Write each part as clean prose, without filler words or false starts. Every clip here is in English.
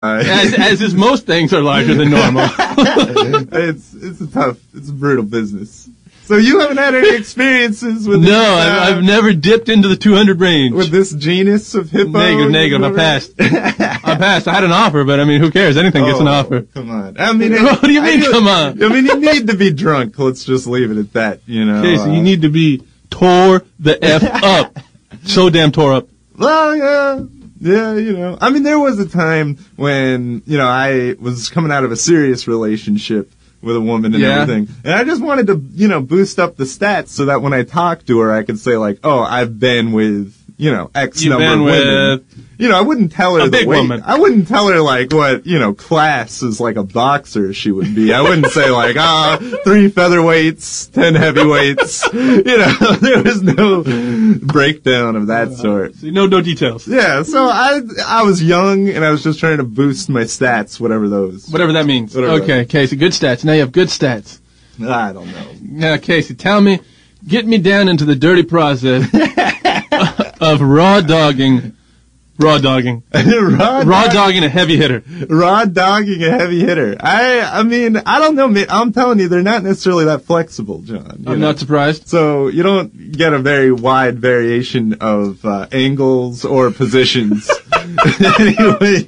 As is most things are larger than normal. It's a brutal business. So you haven't had any experiences with No, I've never dipped into the 200 range. with this genus of hippo? Negative. I passed. I had an offer, but I mean, who cares? Anything gets an offer. Come on. I mean, What do you mean, come on? I mean, you need to be drunk. Let's just leave it at that, you know. Casey, you need to be tore the F up. So damn tore up. Well, yeah, you know. I mean, there was a time when, you know, I was coming out of a serious relationship with a woman and everything. And I just wanted to, you know, boost up the stats so that when I talk to her, I could say, like, oh, I've been with, you know, X number of women. You know, I wouldn't tell her a big woman. I wouldn't tell her, like, what, you know, class is like a boxer she would be. I wouldn't say, like, 3 featherweights, 10 heavyweights. You know, there was no breakdown of that sort. So no details. Yeah, so I was young, and I was just trying to boost my stats, whatever that means. Okay, Casey, good stats. Now you have good stats. I don't know. Now, Casey, get me down into the dirty process of raw dogging a heavy hitter. Raw dogging a heavy hitter. I mean, I don't know. I'm telling you, they're not necessarily that flexible, John. I'm not surprised. So you don't get a very wide variation of angles or positions. Anyway,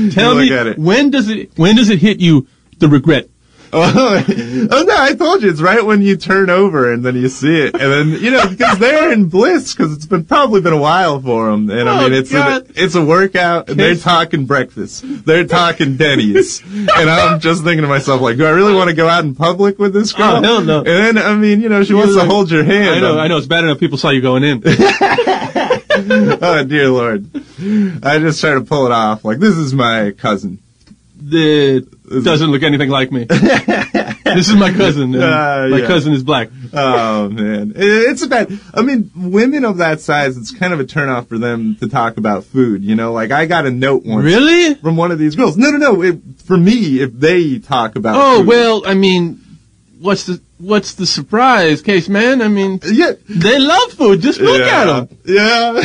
tell me, when does it hit you, the regret? Oh no, I told you, it's right when you turn over and then you see it. And then, you know, because they're in bliss because it's probably been a while for them. And I mean, it's a workout and they're talking breakfast. They're talking Denny's. And I'm just thinking to myself, like, do I really want to go out in public with this girl? Oh, hell no. And then, I mean, you know, she wants to hold your hand. I know. It's bad enough people saw you going in. Oh, dear Lord. I just try to pull it off. Like, this is my cousin. It doesn't look anything like me. This is my cousin. My cousin is black. Oh, man. It's I mean, women of that size, it's kind of a turnoff for them to talk about food, you know? Like, I got a note once. Really? From one of these girls. No. For me, if they talk about food. Oh, well, I mean, what's the surprise, Case Man? I mean, they love food. Just look at them. Yeah.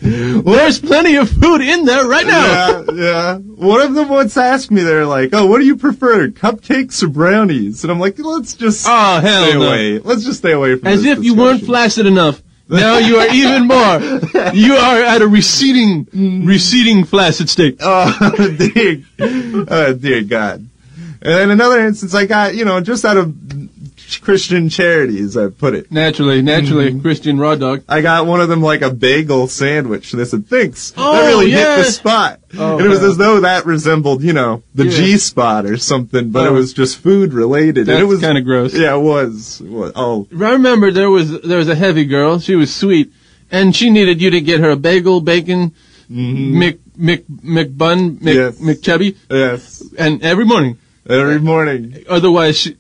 There's plenty of food in there right now. Yeah. One of them once asked me, they're like, oh, what do you prefer, cupcakes or brownies? And I'm like, let's just stay away. Let's just stay away from As this if you weren't flaccid enough. Now you are even more. You are at a receding flaccid state. Oh, dear God. And in another instance, I got, you know, just out of Christian charities, I put it. Naturally, Christian raw dog. I got one of them like a bagel sandwich. And they said, thanks. That really hit the spot. And it was as though that resembled, you know, the G spot or something, but it was just food related. That's and it was kind of gross. Yeah, it was. Oh. I remember there was a heavy girl. She was sweet, and she needed you to get her a bagel, bacon, McChubby. Yes. And every morning. Otherwise she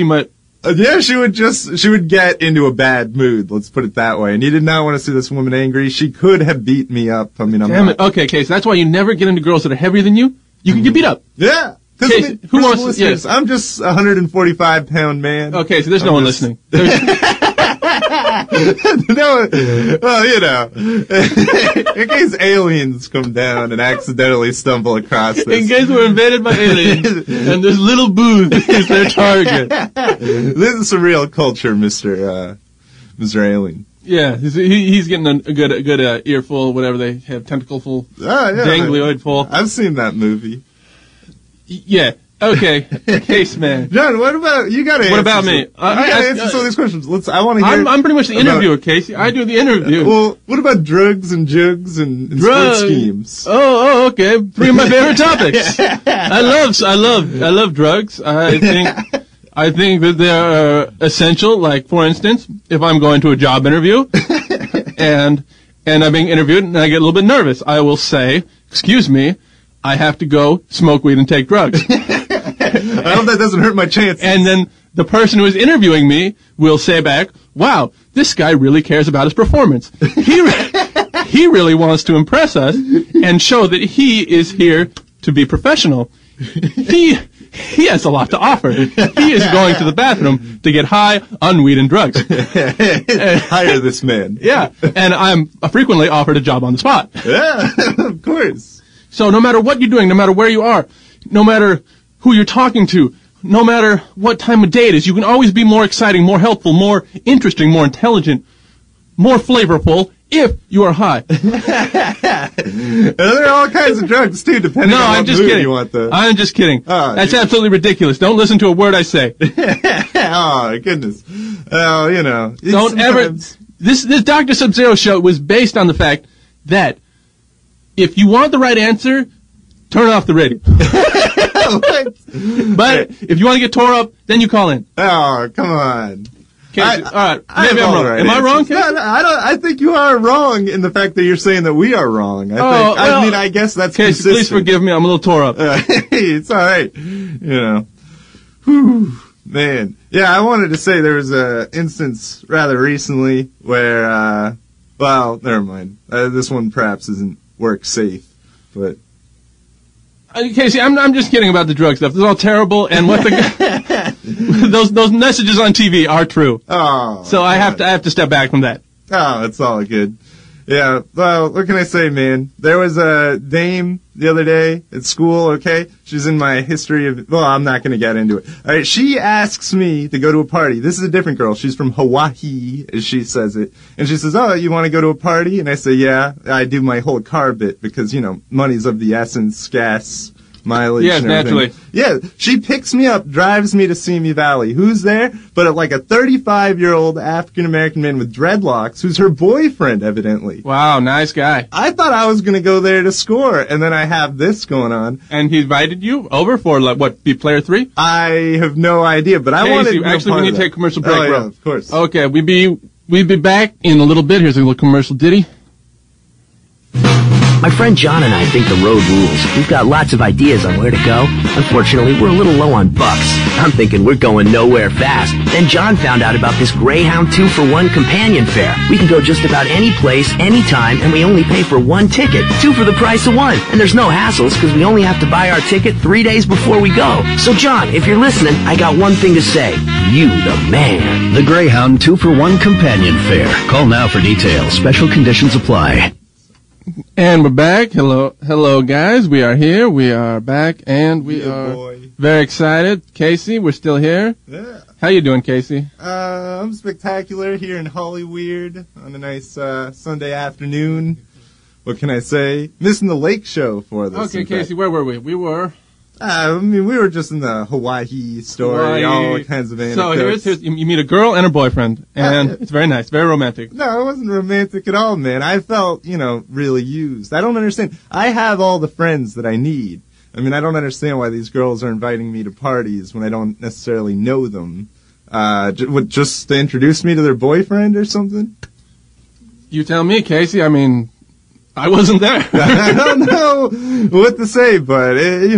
might. She would get into a bad mood. Let's put it that way. And you did not want to see this woman angry. She could have beat me up. I mean, Damn it. Okay, so that's why you never get into girls that are heavier than you. You can get beat up. Yeah. Case, who wants to? Yes. I'm just a 145-pound man. Okay, so there's no one listening. No, well, you know, in case aliens come down and accidentally stumble across this. In case we're invaded by aliens and this little booth is their target. This is some real culture, Mr. Alien. Yeah, he's getting a good earful, whatever they have, tentacleful, ganglioidful. I've seen that movie. Yeah. Okay, Case Man. John, what about you? Got to. What about me? You got to answer some of these questions. I want to hear. I'm pretty much the interviewer, Casey. I do the interview. Well, what about drugs and jugs and sports schemes? Oh, okay. 3 of my favorite topics. I love drugs. I think that they are essential. Like, for instance, if I'm going to a job interview and I'm being interviewed and I get a little bit nervous, I will say, "Excuse me, I have to go smoke weed and take drugs." I hope that doesn't hurt my chances. And then the person who is interviewing me will say back, "Wow, this guy really cares about his performance. He really wants to impress us and show that he is here to be professional. He has a lot to offer. He is going to the bathroom to get high on weed and drugs." Hire this man. Yeah, and I'm frequently offered a job on the spot. Yeah, of course. So no matter what you're doing, no matter where you are, no matter who you're talking to, no matter what time of day it is, you can always be more exciting, more helpful, more interesting, more intelligent, more flavorful if you are high. There are all kinds of drugs, too, depending on what mood you want. I'm just kidding. Oh, that's absolutely ridiculous. Don't listen to a word I say. Oh, goodness. Oh, you know. Don't ever... This Dr. Sub-Zero show was based on the fact that if you want the right answer, turn off the radio. But if you want to get tore up, then you call in. Oh, come on. Casey, all right, maybe I'm wrong. Am I wrong, Casey? No, I think you are wrong in the fact that you're saying that we are wrong. I guess that's Casey, consistent. Please forgive me. I'm a little tore up. It's all right. You know. Whew, man. Yeah, I wanted to say there was a instance rather recently where, well, never mind. This one perhaps isn't work safe, but. Casey, I'm just kidding about the drug stuff. This is all terrible, and what the those messages on TV are true. Oh, so I have to step back from that. Oh, it's all good. Yeah, well, what can I say, man? There was a dame the other day at school, okay? She's in my history of... Well, I'm not going to get into it. All right, she asks me to go to a party. This is a different girl. She's from Hawaii, as she says it. And she says, oh, you want to go to a party? And I say, yeah. I do my whole car bit because, you know, money's of the essence, gas... mileage. Yes, and everything. naturally. Yeah, she picks me up, drives me to Simi Valley. Who's there? But like a 35-year-old African-American man with dreadlocks, who's her boyfriend, evidently. Wow, nice guy. I thought I was going to go there to score, and then I have this going on. And he invited you over for, like, what, be player 3? I have no idea, but I wanted to actually, we need to take a commercial break, bro. Yeah, of course. Okay, we'll be back in a little bit. Here's a little commercial ditty. My friend John and I think the road rules. We've got lots of ideas on where to go. Unfortunately, we're a little low on bucks. I'm thinking we're going nowhere fast. Then John found out about this Greyhound 2-for-1 companion fare. We can go just about any place, anytime, and we only pay for one ticket. 2 for the price of 1. And there's no hassles because we only have to buy our ticket 3 days before we go. So John, if you're listening, I got one thing to say. You the man. The Greyhound 2-for-1 companion fare. Call now for details. Special conditions apply. And we're back. Hello, guys. We are here. We are back, and we are very excited. Casey, we're still here. Yeah. How you doing, Casey? I'm spectacular here in Hollyweird on a nice Sunday afternoon. What can I say? Missing the lake show for this. Okay, Casey, where were we? We were... I mean, we were just in the Hawaii story, all kinds of anecdotes. So here's you meet a girl and her boyfriend, and it's very nice, very romantic. No, it wasn't romantic at all, man. I felt, really used. I don't understand. I have all the friends that I need. I mean, I don't understand why these girls are inviting me to parties when I don't necessarily know them. Just to introduce me to their boyfriend or something? You tell me, Casey. I mean... I wasn't there. I don't know what to say, but it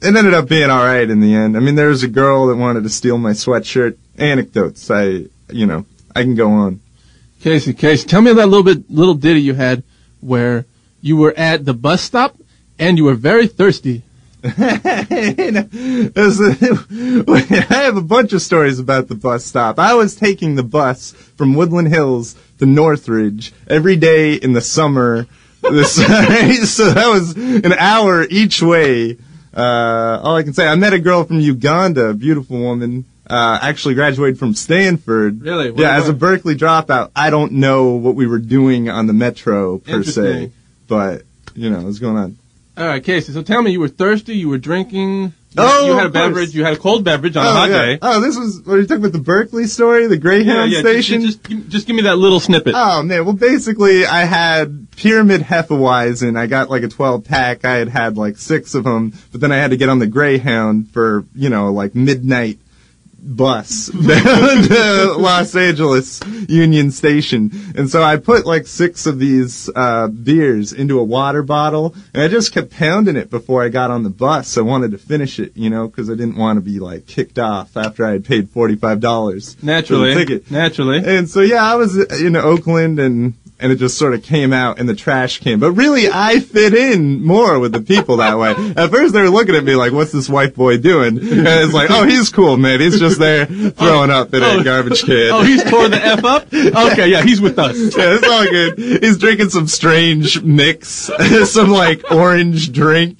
ended up being all right in the end. I mean, there was a girl that wanted to steal my sweatshirt. Anecdotes. I can go on. Casey, tell me that little ditty you had where you were at the bus stop and you were very thirsty. I have a bunch of stories about the bus stop. I was taking the bus from Woodland Hills to Northridge every day in the summer. So that was an hour each way. All I can say, I met a girl from Uganda, a beautiful woman, actually graduated from Stanford. Really? Yeah, as a Berkeley dropout. I don't know what we were doing on the metro, per se. But, what's going on? All right, Casey, so tell me, you were thirsty, you were drinking... You had a beverage. You had a cold beverage on a hot day. Oh, this was, what are you talking about, the Berkeley story? The Greyhound station? Just give me that little snippet. Oh, man. Well, basically, I had Pyramid Hefeweizen. I got like a 12-pack. I had like 6 of them. But then I had to get on the Greyhound for, like midnight bus down to Los Angeles Union Station. And so I put like 6 of these beers into a water bottle, and I just kept pounding it before I got on the bus. I wanted to finish it, because I didn't want to be like kicked off after I had paid $45 naturally for the ticket. Naturally. And so I was in Oakland, and and it just sort of came out in the trash can. But really, I fit in more with the people that way. At first, they were looking at me like, what's this white boy doing? And it's like, oh, he's cool, man. He's just there throwing up in a garbage can. Oh, he's tore the F up? Okay, yeah, he's with us. Yeah, it's all good. He's drinking some strange mix, some like orange drink.